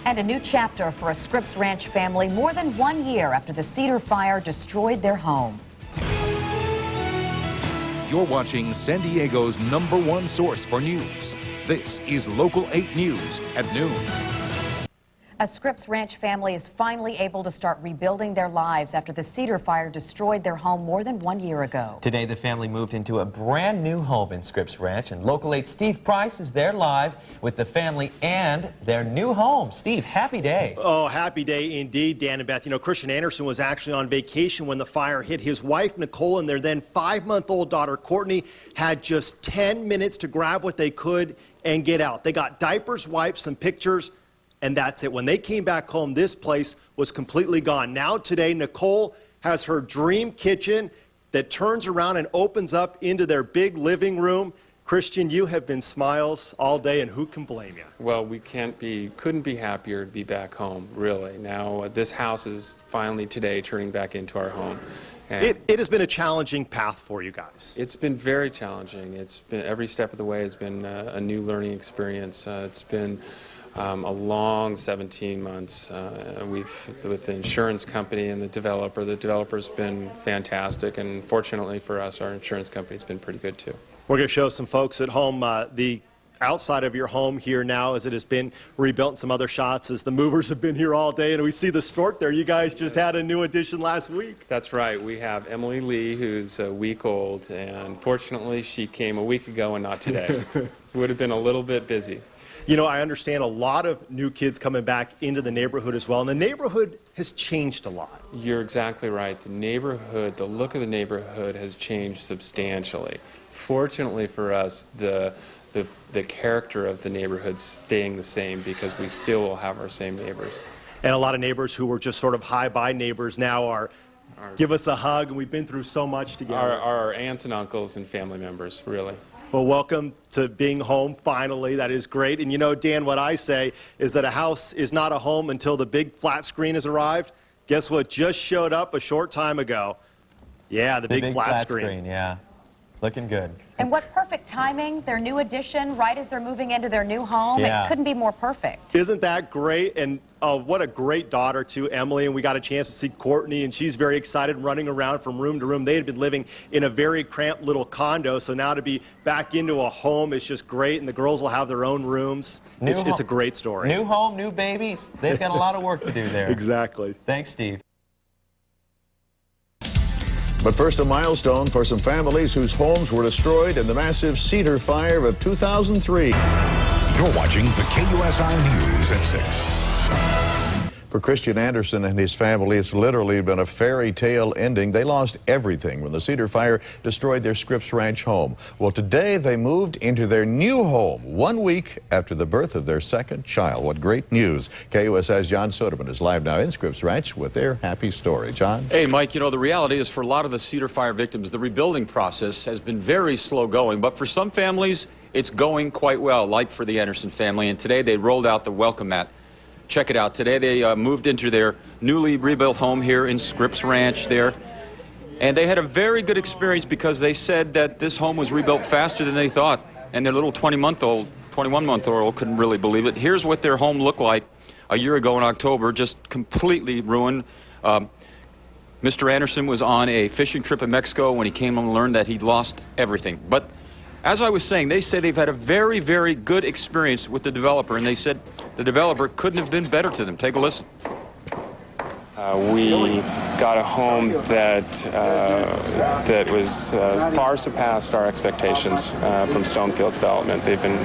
And a new chapter for a Scripps Ranch family more than 1 year after the Cedar Fire destroyed their home. You're watching San Diego's #1 source for news. This is Local 8 News at noon. A Scripps Ranch family is finally able to start rebuilding their lives after the Cedar Fire destroyed their home more than 1 year ago. Today, the family moved into a brand new home in Scripps Ranch, and Local 8 Steve Price is there live with the family and their new home. Steve, happy day. Oh, happy day indeed, Dan and Beth. You know, Christian Anderson was actually on vacation when the fire hit. His wife, Nicole, and their then 5-month-old daughter, Courtney, had just 10 minutes to grab what they could and get out. They got diapers, wipes, some pictures, and that's it. When they came back home, this place was completely gone. Now today, Nicole has her dream kitchen that turns around and opens up into their big living room. Christian, you have been smiles all day, and who can blame you? Well, we couldn't be happier to be back home, really. Now, this house is finally today turning back into our home. And it has been a challenging path for you guys. It's been very challenging. It's been every step of the way has been a new learning experience. It's been a long 17 months. With the insurance company and the developer's been fantastic, and fortunately for us, our insurance company's been pretty good too. We're going to show some folks at home the outside of your home here now as it has been rebuilt, and some other shots as the movers have been here all day, and we see the stork there. You guys just had a new addition last week. That's right. We have Emily Lee, who's a week old, and fortunately she came a week ago and not today. Would have been a little bit busy. You know, I understand a lot of new kids coming back into the neighborhood as well, and the neighborhood has changed a lot. You're exactly right. The neighborhood, the look of the neighborhood has changed substantially. Fortunately for us, the character of the neighborhood's staying the same because we still will have our same neighbors. And a lot of neighbors who were just sort of hi-bye neighbors now are give us a hug, and we've been through so much together. Our aunts and uncles and family members, really. Well, welcome to being home finally. That is great. And you know, Dan, what I say is that a house is not a home until the big flat screen has arrived. Guess what just showed up a short time ago? Yeah, the big flat screen. Yeah, looking good. And what perfect timing, their new addition, right as they're moving into their new home. Yeah. It couldn't be more perfect. Isn't that great? And what a great daughter, too, Emily. And we got a chance to see Courtney, and she's very excited, running around from room to room. They had been living in a very cramped little condo, so now to be back into a home is just great, and the girls will have their own rooms. It's a great story. New home, new babies. They've got a lot of work to do there. Exactly. Thanks, Steve. But first, a milestone for some families whose homes were destroyed in the massive Cedar Fire of 2003. You're watching the KUSI News at 6. For Christian Anderson and his family, it's literally been a fairy tale ending. They lost everything when the Cedar Fire destroyed their Scripps Ranch home. Well, today they moved into their new home 1 week after the birth of their second child. What great news. KUSI's John Soderman is live now in Scripps Ranch with their happy story. John? Hey, Mike, you know, the reality is for a lot of the Cedar Fire victims, the rebuilding process has been very slow going. But for some families, it's going quite well, like for the Anderson family. And today they rolled out the welcome mat. Check it out. Today they moved into their newly rebuilt home here in Scripps Ranch there. And they had a very good experience because they said that this home was rebuilt faster than they thought. And their little 21-month-old couldn't really believe it. Here's what their home looked like a year ago in October, just completely ruined. Mr. Anderson was on a fishing trip in Mexico when he came home and learned that he'd lost everything. But as I was saying, they say they've had a very, very good experience with the developer, and they said the developer couldn't have been better to them. Take a listen. We got a home that was far surpassed our expectations from Stonefield Development. They've been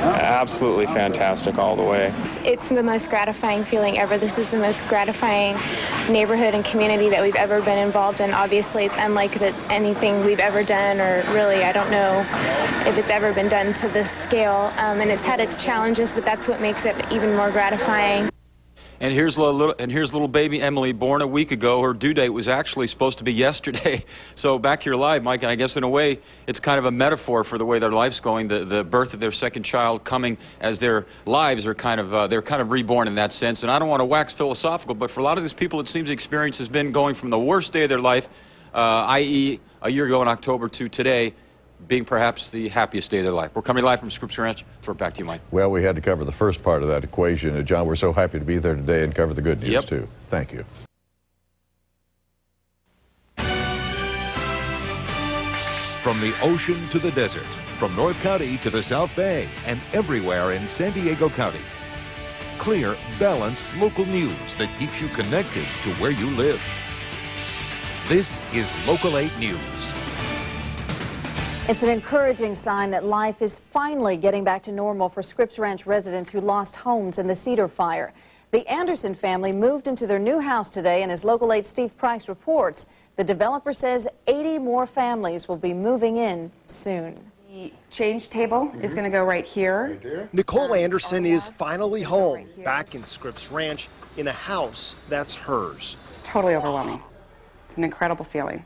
absolutely fantastic all the way. It's the most gratifying feeling ever. This is the most gratifying neighborhood and community that we've ever been involved in. Obviously, it's unlike anything we've ever done, or really, I don't know if it's ever been done to this scale. And it's had its challenges, but that's what makes it even more gratifying. And here's little baby Emily, born a week ago. Her due date was actually supposed to be yesterday. So back here live, Mike, and I guess in a way it's kind of a metaphor for the way their life's going, the birth of their second child coming as their lives are they're kind of reborn in that sense. And I don't want to wax philosophical, but for a lot of these people, it seems the experience has been going from the worst day of their life, i.e. a year ago in October, to today, being perhaps the happiest day of their life. We're coming live from Scripps Ranch. Throw it back to you, Mike. Well, we had to cover the first part of that equation. John, we're so happy to be there today and cover the good news, too. Thank you. From the ocean to the desert, from North County to the South Bay, and everywhere in San Diego County. Clear, balanced local news that keeps you connected to where you live. This is Local 8 News. It's an encouraging sign that life is finally getting back to normal for Scripps Ranch residents who lost homes in the Cedar Fire. The Anderson family moved into their new house today, and as Local 8's Steve Price reports, the developer says 80 more families will be moving in soon. The change table is going to go right here. Nicole Anderson is finally home, back in Scripps Ranch, in a house that's hers. It's totally overwhelming. It's an incredible feeling.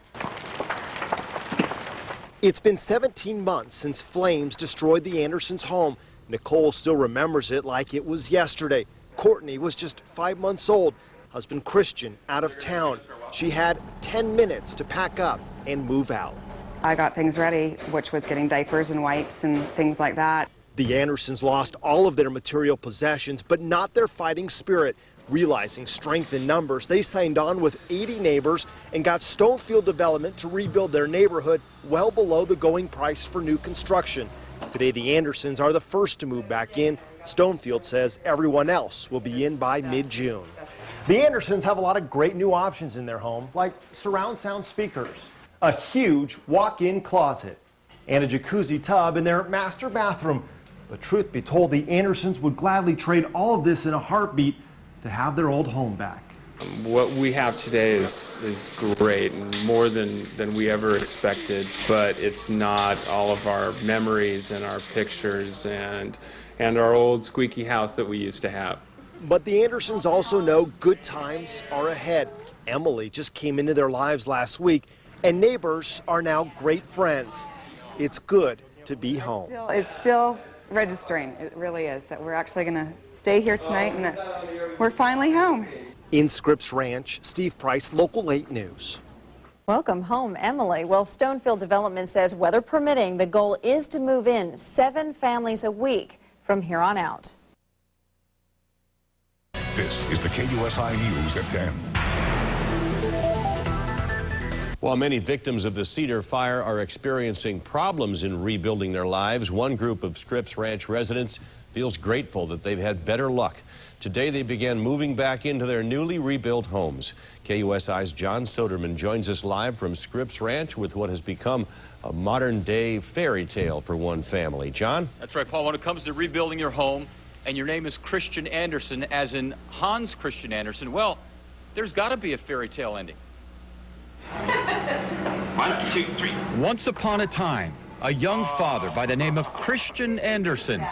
It's been 17 months since flames destroyed the Andersons' home. Nicole still remembers it like it was yesterday. Courtney was just 5 months old. Husband Christian out of town. She had 10 minutes to pack up and move out. I got things ready, which was getting diapers and wipes and things like that. The Andersons lost all of their material possessions, but not their fighting spirit. Realizing strength in numbers, they signed on with 80 neighbors and got Stonefield Development to rebuild their neighborhood well below the going price for new construction. Today, the Andersons are the first to move back in. Stonefield says everyone else will be in by mid-June. The Andersons have a lot of great new options in their home, like surround sound speakers, a huge walk-in closet, and a jacuzzi tub in their master bathroom. But truth be told, the Andersons would gladly trade all of this in a heartbeat to have their old home back. What we have today is great and more than we ever expected, but it's not all of our memories and our pictures and our old squeaky house that we used to have. But the Andersons also know good times are ahead. Emily just came into their lives last week, and neighbors are now great friends. It's good to be home. It's still registering. It really is, that we're actually going to stay here tonight and that we're finally home. In Scripps Ranch, Steve Price, Local 8 News. Welcome home, Emily. Well, Stonefield Development says, weather permitting, the goal is to move in 7 families a week from here on out. This is the KUSI News at 10. While many victims of the Cedar Fire are experiencing problems in rebuilding their lives, one group of Scripps Ranch residents feels grateful that they've had better luck. Today they began moving back into their newly rebuilt homes. KUSI's John Soderman joins us live from Scripps Ranch with what has become a modern-day fairy tale for one family. John? That's right, Paul. When it comes to rebuilding your home, and your name is Christian Anderson, as in Hans Christian Andersen, well, there's got to be a fairy tale ending. 1, 2, 3. Once upon a time, a young father by the name of Christian Anderson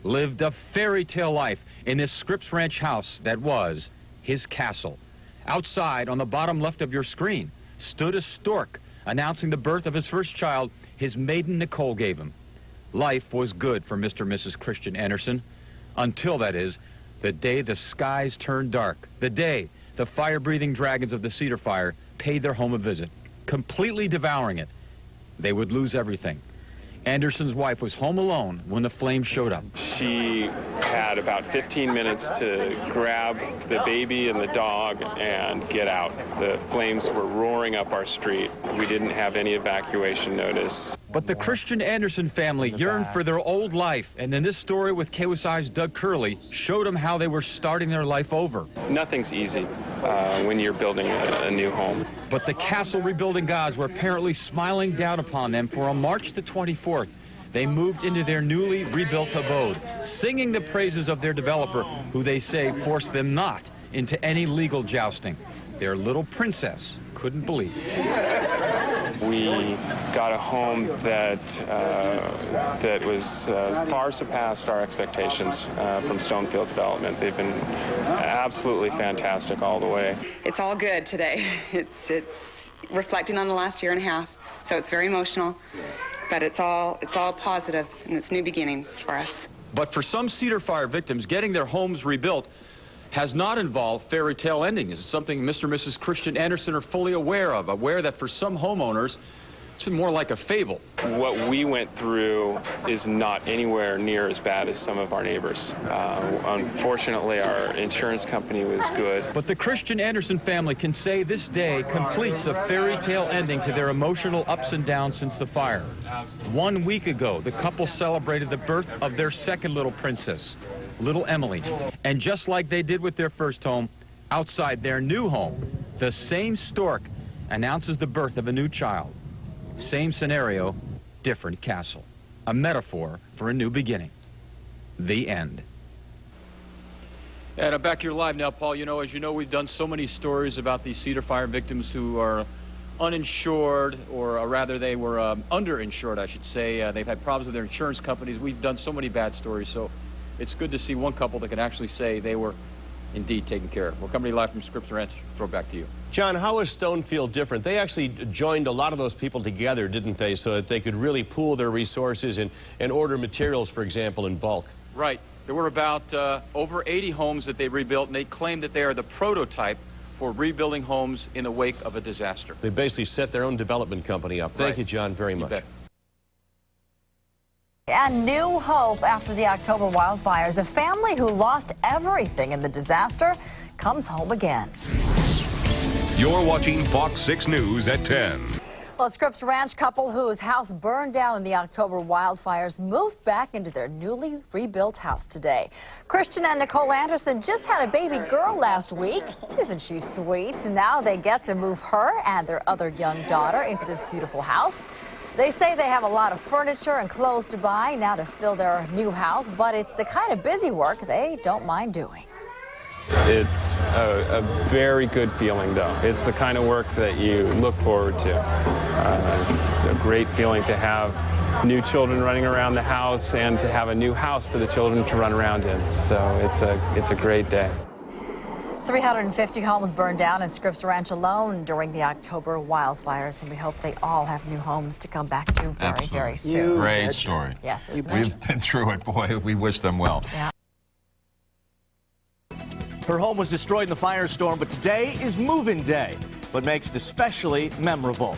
lived a fairy tale life in this Scripps Ranch house that was his castle. Outside, on the bottom left of your screen, stood a stork announcing the birth of his first child his maiden Nicole gave him. Life was good for Mr. and Mrs. Christian Anderson. Until, that is, the day the skies turned dark, the day the fire-breathing dragons of the Cedar Fire paid their home a visit, completely devouring it. They would lose everything. Anderson's wife was home alone when the flames showed up. She had about 15 minutes to grab the baby and the dog and get out. The flames were roaring up our street. We didn't have any evacuation notice. But the Christian Anderson family yearned for their old life, and then this story with KUSI's Doug Curley showed them how they were starting their life over. Nothing's easy when you're building a new home. But the castle rebuilding gods were apparently smiling down upon them, for on March the 24th, they moved into their newly rebuilt abode, singing the praises of their developer, who they say forced them not into any legal jousting. Their little princess couldn't believe it. We got a home that was far surpassed our expectations from Stonefield Development. They've been absolutely fantastic all the way. It's all good today. It's reflecting on the last year and a half, so it's very emotional, but it's all positive, and it's new beginnings for us. But for some Cedar Fire victims, getting their homes rebuilt has not involved fairy tale endings. It's something Mr. and Mrs. Christian Anderson are fully aware of, aware that for some homeowners, It's been more like a fable. What we went through is not anywhere near as bad as some of our neighbors. Unfortunately, our insurance company was good. But the Christian Anderson family can say this day completes a fairy tale ending to their emotional ups and downs since the fire. 1 week ago, the couple celebrated the birth of their second little princess, little Emily. And just like they did with their first home, outside their new home, the same stork announces the birth of a new child. Same scenario, different castle. A metaphor for a new beginning. The end. And I'm back here live now, Paul. You know, as you know, we've done so many stories about these Cedar Fire victims who are uninsured, or rather they were underinsured, I should say. They've had problems with their insurance companies. We've done so many bad stories, so it's good to see one couple that can actually say they were indeed taken care of. We're coming to you live from Scripps Ranch. Throw it back to you. John, how is Stonefield different? They actually joined a lot of those people together, didn't they, so that they could really pool their resources and order materials, for example, in bulk. Right. There were about over 80 homes that they rebuilt, and they claim that they are the prototype for rebuilding homes in the wake of a disaster. They basically set their own development company up. Thank Right. you, John, very You much. bet. And new hope after the October wildfires. A family who lost everything in the disaster comes home again. You're watching Fox 6 News at 10. Well, a Scripps Ranch couple whose house burned down in the October wildfires moved back into their newly rebuilt house today. Christian and Nicole Anderson just had a baby girl last week. Isn't she sweet? Now they get to move her and their other young daughter into this beautiful house. They say they have a lot of furniture and clothes to buy now to fill their new house, but it's the kind of busy work they don't mind doing. It's a very good feeling, though. It's the kind of work that you look forward to. It's a great feeling to have new children running around the house and to have a new house for the children to run around in. So it's a great day. 350 homes burned down in Scripps Ranch alone during the October wildfires, and we hope they all have new homes to come back to very, very soon. Great story. Yes, isn't it? We've been through it, boy. We wish them well. Yeah. Her home was destroyed in the firestorm, but today is move-in day. What makes it especially memorable.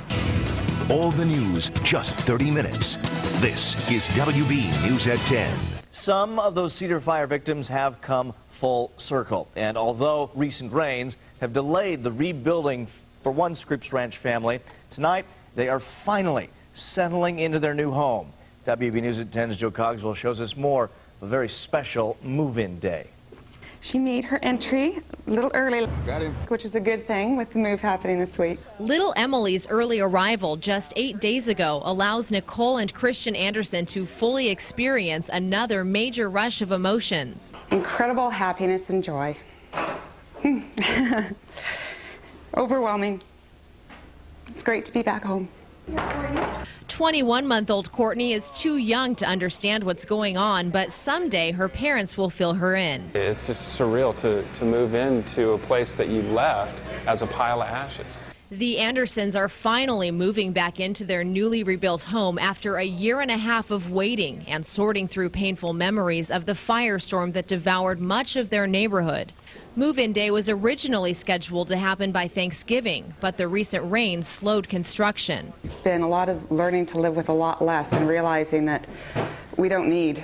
All the news, just 30 minutes. This is WB News at 10. Some of those Cedar Fire victims have come full circle. And although recent rains have delayed the rebuilding for one Scripps Ranch family, tonight they are finally settling into their new home. WB News at 10's Joe Cogswell shows us more of a very special move-in day. She made her entry a little early, which is a good thing with the move happening this week. Little Emily's early arrival just 8 days ago allows Nicole and Christian Anderson to fully experience another major rush of emotions. Incredible happiness and joy. Overwhelming. It's great to be back home. 21-month-old Courtney is too young to understand what's going on, but someday her parents will fill her in. It's just surreal to move into a place that you left as a pile of ashes. The Andersons are finally moving back into their newly rebuilt home after a year and a half of waiting and sorting through painful memories of the firestorm that devoured much of their neighborhood. Move-in day was originally scheduled to happen by Thanksgiving, but the recent rains slowed construction. It's been a lot of learning to live with a lot less and realizing that we don't need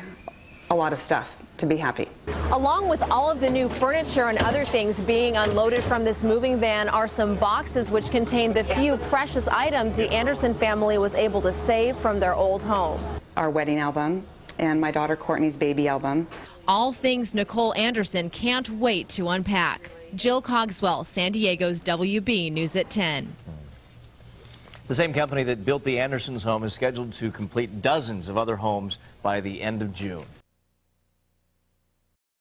a lot of stuff to be happy. Along with all of the new furniture and other things being unloaded from this moving van are some boxes which contain the few precious items the Anderson family was able to save from their old home. Our wedding album and my daughter Courtney's baby album. All things Nicole Anderson can't wait to unpack. Jill Cogswell, San Diego's WB News at 10. The same company that built the Andersons' home is scheduled to complete dozens of other homes by the end of June.